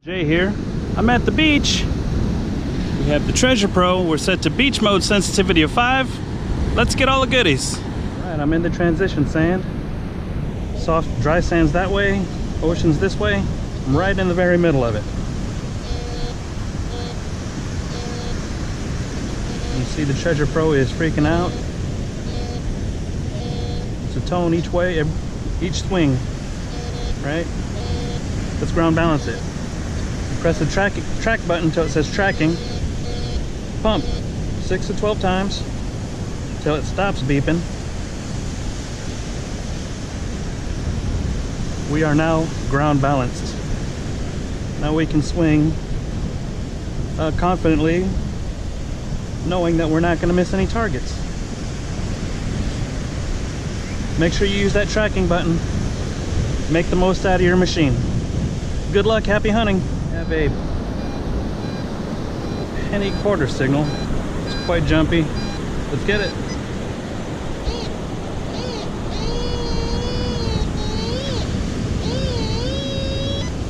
Jay here. I'm at the beach. We have the TreasurePro. We're set to beach mode, sensitivity of 5. Let's get all the goodies. All right, I'm in the transition sand. Soft, dry sand's that way, ocean's this way. I'm right in the very middle of it. You see the TreasurePro is freaking out. It's a tone each way, each swing, right? Let's ground balance it. Press the track button until it says tracking. Pump 6 to 12 times until it stops beeping. We are now ground balanced. Now we can swing confidently, knowing that we're not going to miss any targets. Make sure you use that tracking button. Make the most out of your machine. Good luck, happy hunting. Have a penny quarter signal. It's quite jumpy. Let's get it.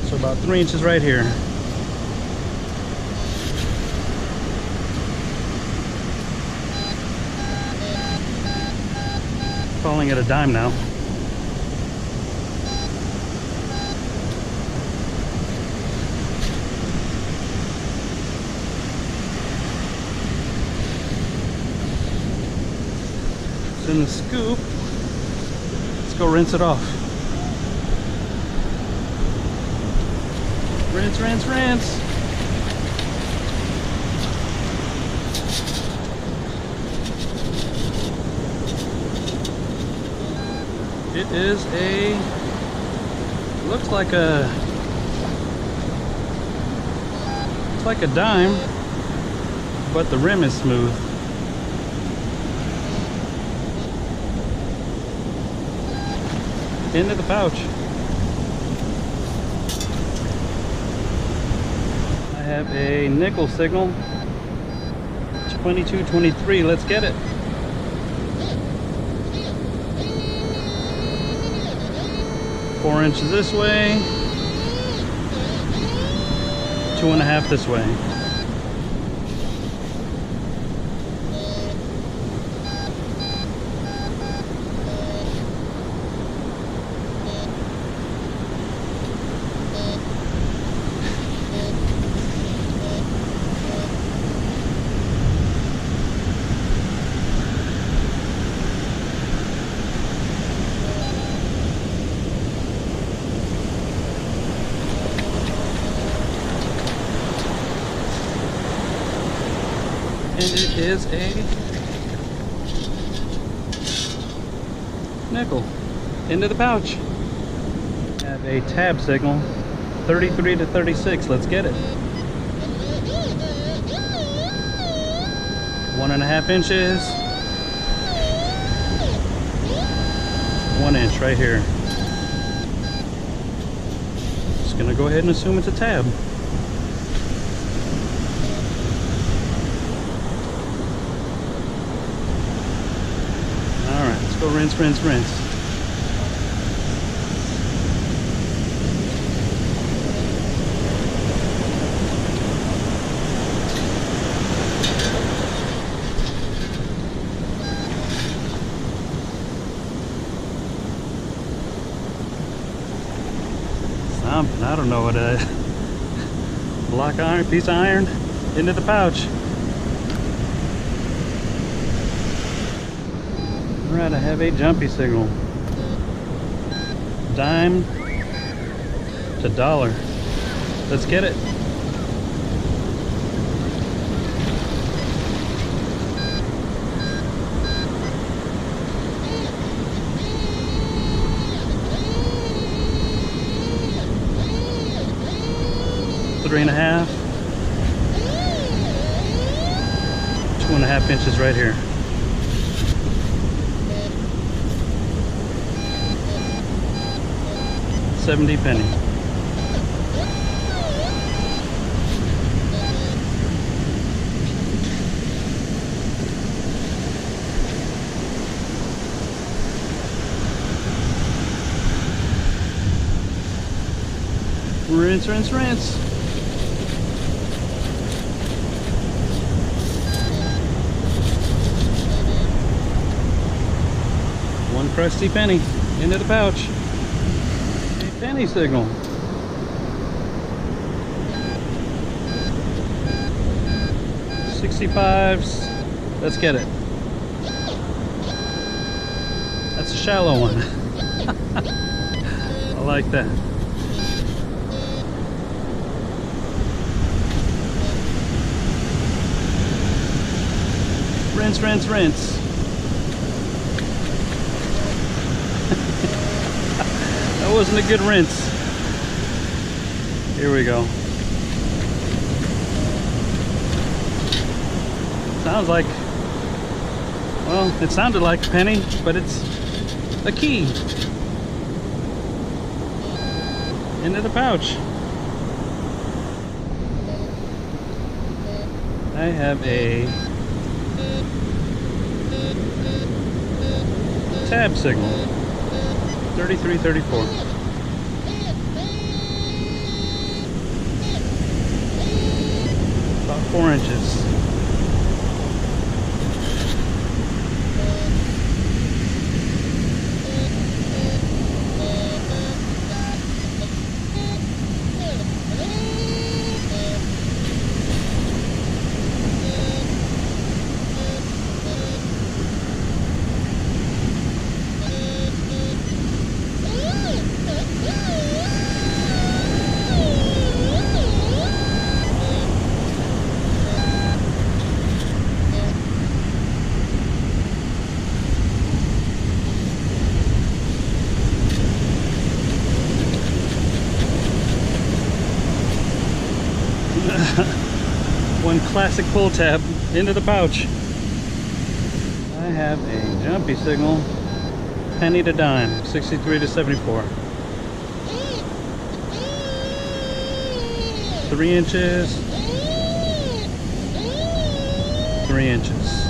So about 3 inches right here. Calling it a dime now. In the scoop. Let's go rinse it off. Rinse, rinse, rinse. It is looks like a dime, but the rim is smooth. Into the pouch. I have a nickel signal. 2223. Let's get it. Four inches this way. 2.5 this way. And it is a nickel. Into the pouch. Have a tab signal. 33 to 36. Let's get it. 1.5 inches. 1 inch right here. Just gonna go ahead and assume it's a tab. Go rinse, rinse, rinse. Something, I don't know what a block iron, piece of iron into the pouch. Alright, I have a jumpy signal. Dime to dollar. Let's get it. Three and a half. 2.5 inches right here. 70 penny. Rinse, rinse, rinse. crusty penny into the pouch. A penny signal. $65s. Let's get it. That's a shallow one. I like that. Rinse, rinse, rinse. That wasn't a good rinse. Here we go. Sounds like, well, it sounded like a penny, but it's a key into the pouch. I have a tab signal, 3334. About 4 inches. One classic pull tab into the pouch. I have a jumpy signal, penny to dime, 63 to 74. 3 inches, 3 inches.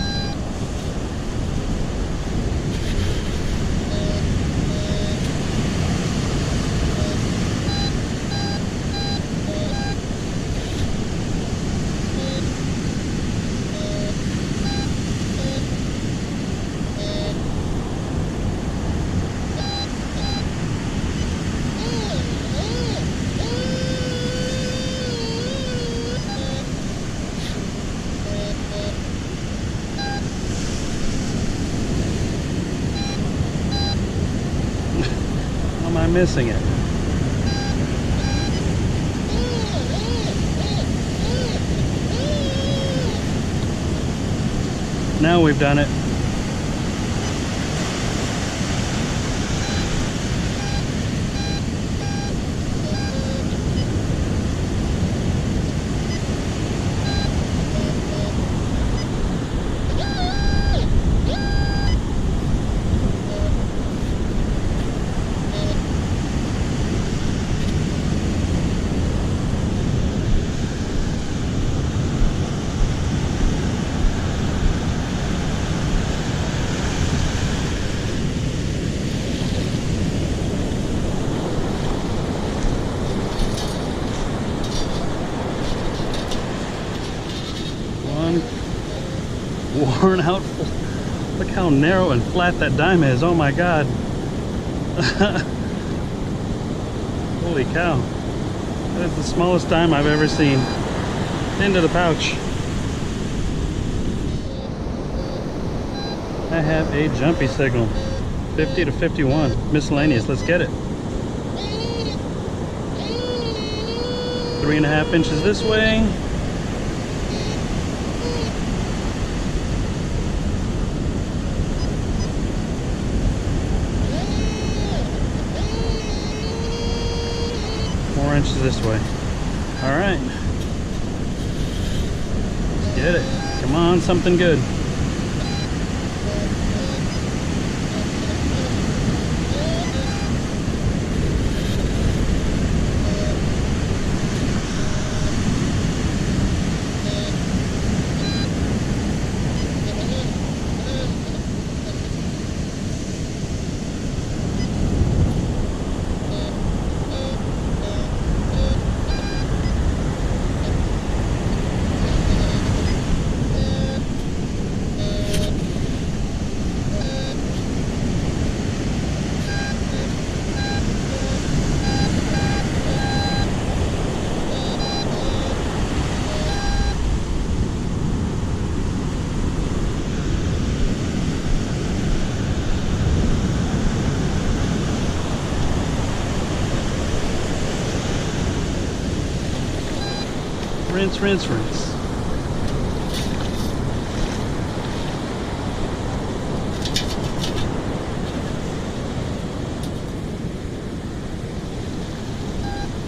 Am I missing it? Now we've done it. Worn out. Look how narrow and flat that dime is. Oh my god. Holy cow. That is the smallest dime I've ever seen. Into the pouch. I have a jumpy signal, 50 to 51, miscellaneous. Let's get it. 3.5 inches this way. Inches this way. All right, let's get it. Come on, something good. Rinse, rinse, rinse.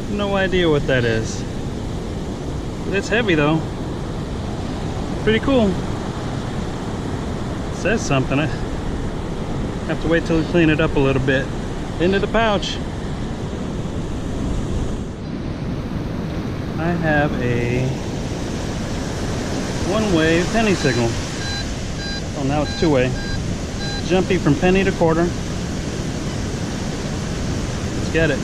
No idea what that is. But it's heavy though. Pretty cool. It says something. I have to wait till we clean it up a little bit. Into the pouch. I have a one-way penny signal. Oh, now it's two-way. Jumpy from penny to quarter. Let's get it.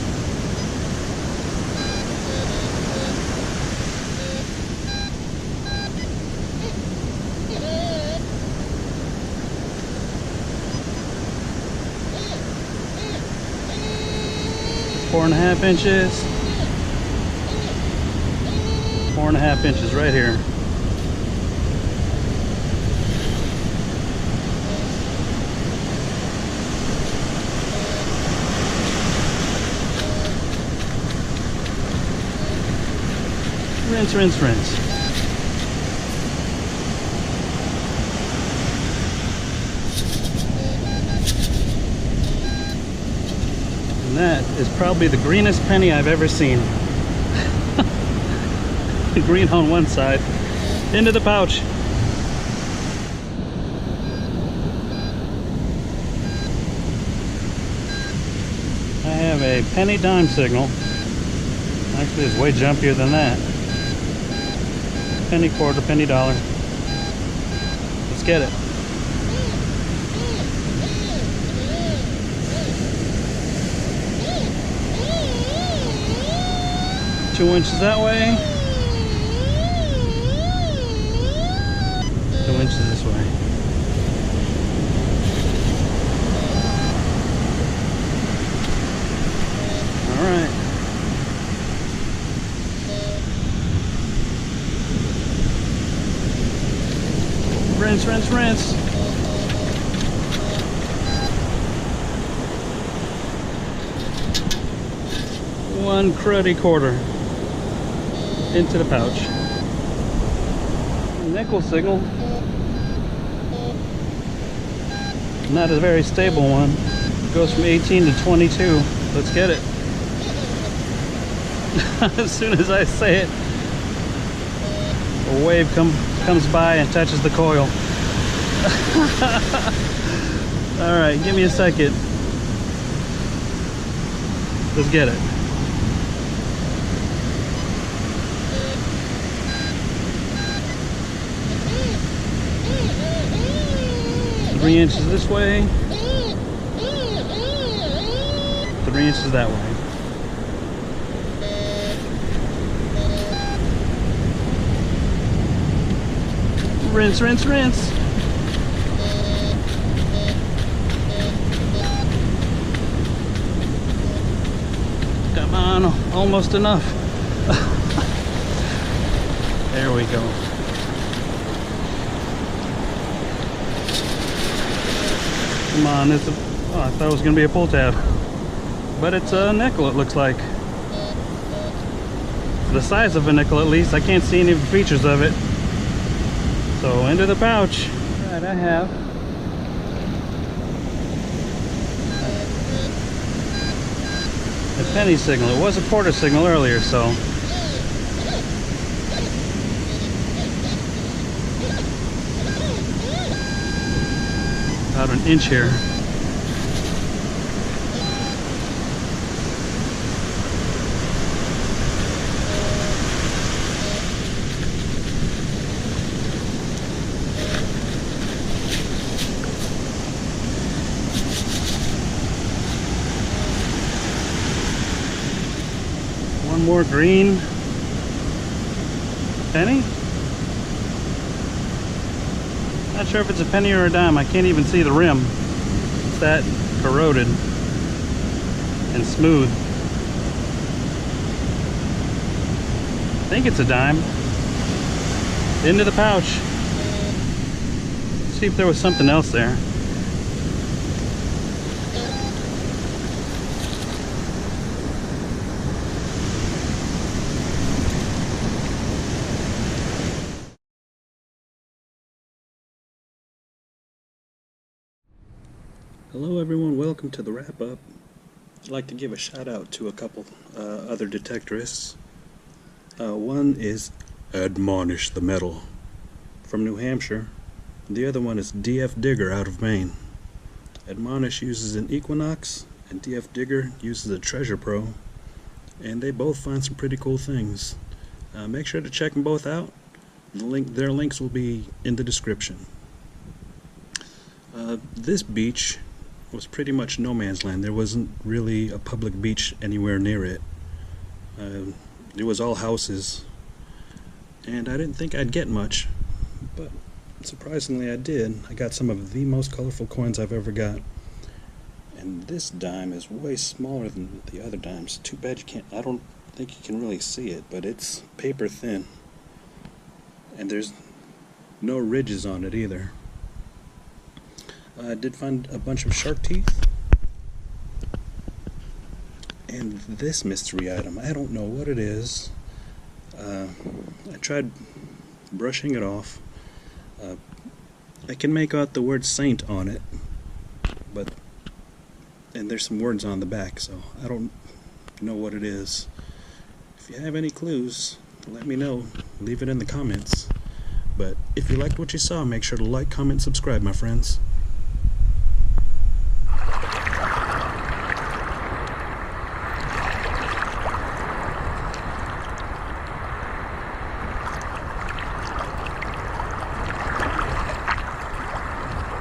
Four and a half inches. 4.5 inches right here. Rinse, rinse, rinse. And that is probably the greenest penny I've ever seen. Green on one side. Into the pouch. I have a penny dime signal. Actually, it's way jumpier than that. Penny quarter, penny dollar. Let's get it. Two inches that way. 2 inches this way. All right. Rinse, rinse, rinse. One cruddy quarter into the pouch. Nickel signal. Not a very stable one. It goes from 18 to 22. Let's get it. As soon as I say it, a wave comes by and touches the coil. All right, give me a second. Let's get it. Three inches this way, 3 inches that way. Rinse, rinse, rinse. Come on, almost enough. There we go. Come on, it's a, oh, I thought it was going to be a pull tab. But it's a nickel, it looks like. The size of a nickel, at least. I can't see any of the features of it. So, into the pouch. All right, I have a penny signal. It was a quarter signal earlier, so. About an inch here. One more green penny. Not sure if it's a penny or a dime. I can't even see the rim. It's that corroded and smooth. I think it's a dime. Into the pouch. Let's see if there was something else there. Hello everyone, welcome to the wrap-up. I'd like to give a shout out to a couple other detectorists. One is Admonish the Metal from New Hampshire. The other one is DF Digger out of Maine. Admonish uses an Equinox and DF Digger uses a TreasurePro, and they both find some pretty cool things. Make sure to check them both out. Their links will be in the description. This beach was pretty much no man's land. There wasn't really a public beach anywhere near it. It was all houses, and I didn't think I'd get much, but surprisingly I did. I got some of the most colorful coins I've ever got, and this dime is way smaller than the other dimes. Too bad I don't think you can really see it, but it's paper thin, and there's no ridges on it either. I did find a bunch of shark teeth and this mystery item. I don't know what it is. I tried brushing it off. I can make out the word saint on it, and there's some words on the back, so I don't know what it is. If you have any clues, let me know. Leave it in the comments. But if you liked what you saw, make sure to like, comment, subscribe, my friends.